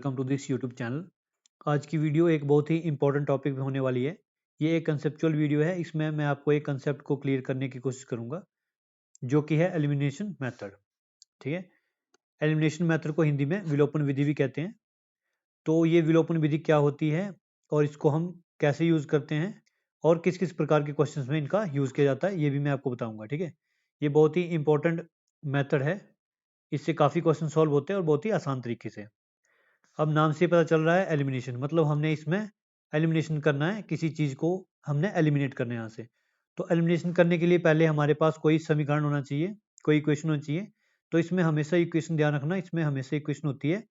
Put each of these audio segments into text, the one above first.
Welcome to this YouTube channel. आज की video एक बहुत ही इंपॉर्टेंट टॉपिक पे होने वाली है। ये एक कंसेप्चुअल वीडियो है। इसमें मैं आपको एक कंसेप्ट को क्लियर करने की कोशिश करूंगा, जो कि है एलिमिनेशन मेथड। ठीक है, एलिमिनेशन मेथड को हिंदी में विलोपन विधि भी कहते हैं। तो ये विलोपन विधि क्या होती है और इसको हम कैसे यूज़ करते हैं और किस किस प्रकार के क्वेश्चंस में इनका यूज़ किया जाता है, ये भी मैं आपको बताऊँगा। ठीक है, ये बहुत ही इंपॉर्टेंट मेथड है। इससे काफ़ी क्वेश्चन सॉल्व होते हैं और बहुत ही आसान तरीके से। अब नाम से पता चल रहा है एलिमिनेशन, मतलब हमने इसमें एलिमिनेशन करना है, किसी चीज़ को हमने एलिमिनेट करना है यहाँ से। तो एलिमिनेशन करने के लिए पहले हमारे पास कोई समीकरण होना चाहिए, कोई इक्वेशन होनी चाहिए। तो इसमें हमेशा इक्वेशन ध्यान रखना, इसमें हमेशा इक्वेशन होती है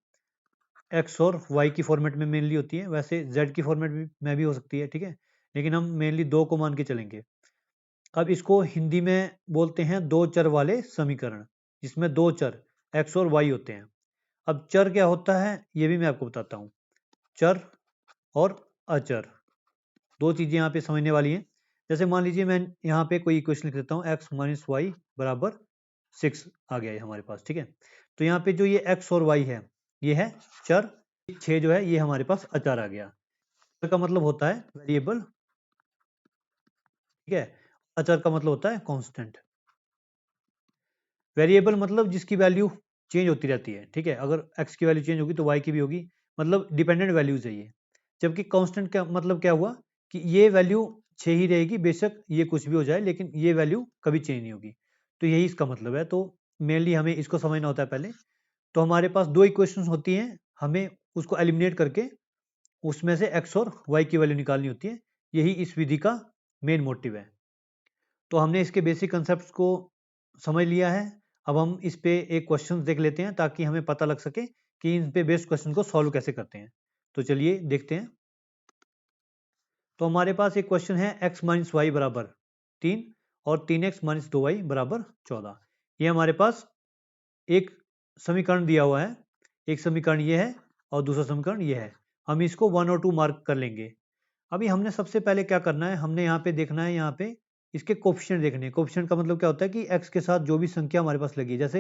एक्स और वाई की फॉर्मेट में मेनली होती है। वैसे जेड की फॉर्मेट में भी हो सकती है। ठीक है, लेकिन हम मेनली दो को मान के चलेंगे। अब इसको हिंदी में बोलते हैं दो चर वाले समीकरण, जिसमें दो चर एक्स और वाई होते हैं। अब चर क्या होता है ये भी मैं आपको बताता हूँ। चर और अचर, दो चीजें यहाँ पे समझने वाली हैं। जैसे मान लीजिए मैं यहाँ पे कोई इक्वेशन लिख देता हूँ, एक्स माइनस वाई बराबर 6 आ गया है हमारे पास। ठीक है, तो यहाँ पे जो ये एक्स और वाई है ये है चर, 6 जो है ये हमारे पास अचर आ गया। चर का मतलब होता है वेरिएबल, ठीक है। अचर का मतलब होता है कांस्टेंट। वेरिएबल मतलब जिसकी वैल्यू चेंज होती रहती है। ठीक है, अगर एक्स की वैल्यू चेंज होगी तो वाई की भी होगी, मतलब डिपेंडेंट वैल्यूज है ये। जबकि कांस्टेंट का मतलब क्या हुआ कि ये वैल्यू 6 ही रहेगी, बेशक ये कुछ भी हो जाए, लेकिन ये वैल्यू कभी चेंज नहीं होगी। तो यही इसका मतलब है। तो मेनली हमें इसको समझना होता है पहले। तो हमारे पास दो इक्वेशंस होती हैं, हमें उसको एलिमिनेट करके उसमें से एक्स और वाई की वैल्यू निकालनी होती है। यही इस विधि का मेन मोटिव है। तो हमने इसके बेसिक कंसेप्ट को समझ लिया है। अब हम इस पे एक क्वेश्चन देख लेते हैं ताकि हमें पता लग सके कि इन पे बेस्ड क्वेश्चन को सॉल्व कैसे करते हैं। तो चलिए देखते हैं। तो हमारे पास एक क्वेश्चन है एक्स माइनस वाई बराबर 3 और 3x माइनस 2y बराबर 14। ये हमारे पास एक समीकरण दिया हुआ है। एक समीकरण ये है और दूसरा समीकरण ये है। हम इसको 1 और 2 मार्क कर लेंगे। अभी हमने सबसे पहले क्या करना है, हमने यहाँ पे देखना है, यहाँ पे इसके कोफिशिएंट देखने हैं। कोफिशिएंट का मतलब क्या होता है कि x के साथ जो भी संख्या हमारे पास लगी है, जैसे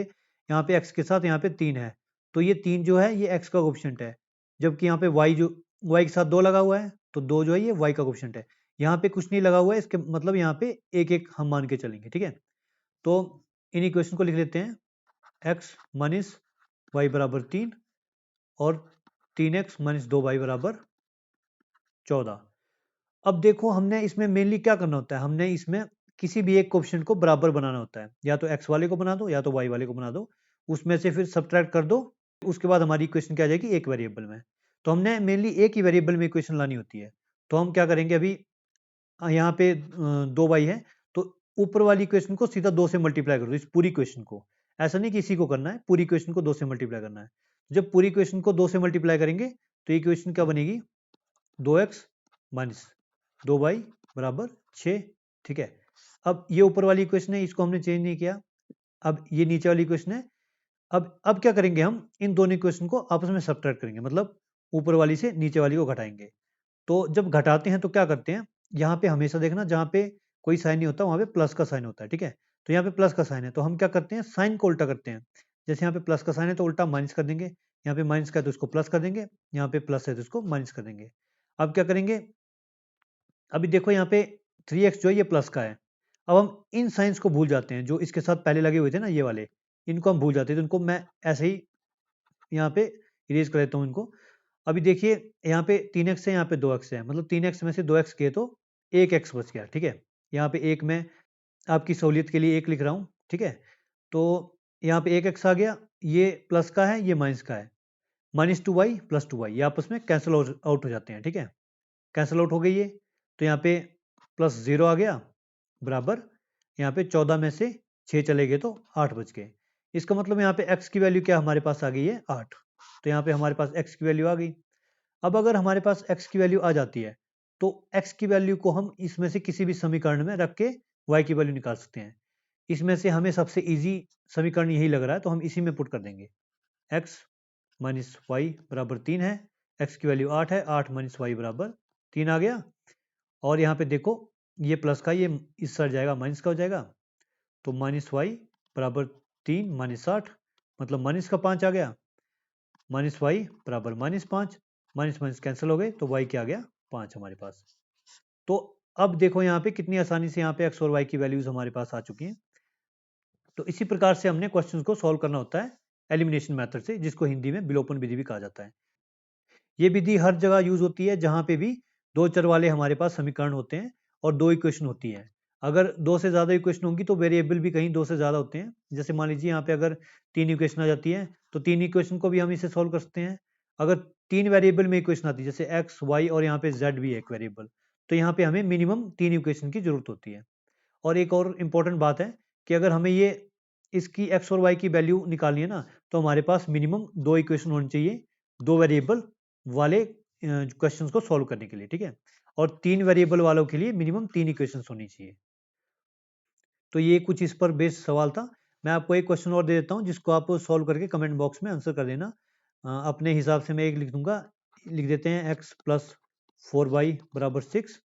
यहाँ पे x के साथ यहाँ पे 3 है, तो ये 3 जो है ये x का कोफिशिएंट है। जबकि यहाँ पे y के साथ 2 लगा हुआ है, तो 2 जो है ये y का कोफिशिएंट है। यहाँ पे कुछ नहीं लगा हुआ है, इसके मतलब यहाँ पे एक एक हम मान के चलेंगे। ठीक है, तो इन इक्वेशन को लिख लेते हैं। x माइनस वाई बराबर 3 और 3x माइनस 2y बराबर 14। अब देखो हमने इसमें मेनली क्या करना होता है, हमने इसमें किसी भी एक कोफिशिएंट को बराबर बनाना होता है। या तो x वाले को बना दो या तो y वाले को बना दो, उसमें से फिर सब्ट्रैक्ट कर दो। उसके बाद हमारी इक्वेशन क्या आ जाएगी, एक वेरिएबल में। तो हमने मेनली एक ही वेरिएबल में इक्वेशन लानी होती है। तो हम क्या करेंगे, अभी यहाँ पे 2y है, तो ऊपर वाली इक्वेशन को सीधा 2 से मल्टीप्लाई कर दो, इस पूरी इक्वेशन को। ऐसा नहीं कि इसी को करना है, पूरी इक्वेशन को 2 से मल्टीप्लाई करना है। जब पूरी इक्वेशन को 2 से मल्टीप्लाई करेंगे तो इक्वेशन क्या बनेगी, 2x माइनस 2y बराबर 6। ठीक है, अब ये ऊपर वाली इक्वेशन है, इसको हमने चेंज नहीं किया। अब ये नीचे वाली इक्वेशन है। अब क्या करेंगे, हम इन दोनों इक्वेशन को आपस में सब्ट्रैक्ट करेंगे, मतलब ऊपर वाली से नीचे वाली को घटाएंगे। तो जब घटाते हैं तो क्या करते हैं, यहाँ पे हमेशा देखना जहाँ पे कोई साइन नहीं होता वहाँ पे प्लस का साइन होता है। ठीक है, तो यहाँ पे प्लस का साइन है, तो हम क्या करते हैं, साइन को उल्टा करते हैं। जैसे यहाँ पे प्लस का साइन है तो उल्टा माइनस कर देंगे, यहाँ पे माइनस का है तो इसको प्लस कर देंगे, यहाँ पे प्लस है तो इसको माइनस कर देंगे। अब क्या करेंगे, अभी देखो यहाँ पे 3x जो है ये प्लस का है। अब हम इन साइंस को भूल जाते हैं, जो इसके साथ पहले लगे हुए थे ना ये वाले, इनको हम भूल जाते हैं। तो इनको मैं ऐसे ही यहाँ पे इरेज कर देता हूँ इनको। अभी देखिए यहाँ पे 3x है, यहाँ पे 2x है, मतलब 3x में से 2x गए तो 1x बच गया। ठीक है, यहाँ पे एक मैं आपकी सहूलियत के लिए एक लिख रहा हूँ। ठीक है, तो यहाँ पे 1x आ गया, ये प्लस का है ये माइनस का है। -2y प्लस 2y ये आपस में कैंसिल आउट हो जाते हैं। ठीक है, कैंसिल आउट हो गई ये, तो यहाँ पे प्लस 0 आ गया बराबर, यहाँ पे 14 में से 6 चले गए तो 8 बच गए। इसका मतलब यहाँ पे x की वैल्यू क्या हमारे पास आ गई है, 8। तो यहाँ पे हमारे पास x की वैल्यू आ गई। अब अगर हमारे पास x की वैल्यू आ जाती है तो x की वैल्यू को हम इसमें से किसी भी समीकरण में रख के y की वैल्यू निकाल सकते हैं। इसमें से हमें सबसे इजी समीकरण यही लग रहा है, तो हम इसी में पुट कर देंगे। x माइनस वाई बराबर 3 है, x की वैल्यू 8 है, 8 माइनस वाई बराबर 3 आ गया। और यहाँ पे देखो ये प्लस का ये इस साइड जाएगा माइनस का हो जाएगा, तो माइनस वाई बराबर 3 माइनस 8, मतलब माइनस का 5 आ गया। माइनस वाई बराबर -5, माइनस माइनस कैंसिल हो गए तो वाई क्या आ गया 5 हमारे पास। तो अब देखो यहाँ पे कितनी आसानी से यहाँ पे एक्स और वाई की वैल्यूज हमारे पास आ चुकी हैं। तो इसी प्रकार से हमने क्वेश्चन को सॉल्व करना होता है एलिमिनेशन मेथड से, जिसको हिंदी में विलोपन विधि भी कहा जाता है। ये विधि हर जगह यूज होती है जहां पे भी दो चर वाले हमारे पास समीकरण होते हैं और दो इक्वेशन होती है। अगर दो से ज्यादा इक्वेशन होंगी तो वेरिएबल भी कहीं दो से ज्यादा होते हैं। जैसे मान लीजिए यहाँ पे अगर तीन इक्वेशन आ जाती है तो तीन इक्वेशन को भी हम इसे सॉल्व कर सकते हैं। अगर तीन वेरिएबल में इक्वेशन आती है जैसे एक्स वाई और यहाँ पे जेड भी है एक वेरिएबल, तो यहाँ पे हमें मिनिमम तीन इक्वेशन की जरूरत होती है। और एक और इम्पोर्टेंट बात है कि अगर हमें ये इसकी एक्स और वाई की वैल्यू निकालनी है ना, तो हमारे पास मिनिमम दो इक्वेशन होनी चाहिए दो वेरिएबल वाले क्वेश्चंस को सॉल्व करने के लिए, ठीक है। और तीन वेरिएबल वालों के लिए मिनिमम तीन इक्वेशंस होनी चाहिए। तो ये कुछ इस पर बेस्ड सवाल था। मैं आपको एक क्वेश्चन और दे देता हूँ जिसको आप सॉल्व करके कमेंट बॉक्स में आंसर कर देना। अपने हिसाब से मैं एक लिख दूंगा, लिख देते हैं एक्स प्लस 4y बराबर 6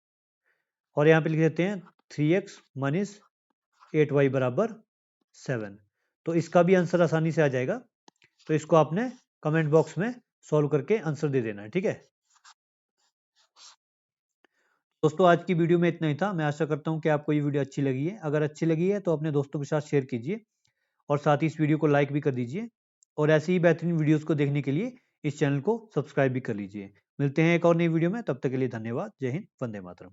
और यहाँ पे लिख देते हैं 3x माइनस 8y बराबर 7। तो इसका भी आंसर आसानी से आ जाएगा। तो इसको आपने कमेंट बॉक्स में सॉल्व करके आंसर दे देना है, ठीक है। दोस्तों आज की वीडियो में इतना ही था। मैं आशा करता हूं कि आपको ये वीडियो अच्छी लगी है। अगर अच्छी लगी है तो अपने दोस्तों के साथ शेयर कीजिए और साथ ही इस वीडियो को लाइक भी कर दीजिए और ऐसी ही बेहतरीन वीडियोस को देखने के लिए इस चैनल को सब्सक्राइब भी कर लीजिए। मिलते हैं एक और नई वीडियो में, तब तक के लिए धन्यवाद। जय हिंद, वंदे मातरम।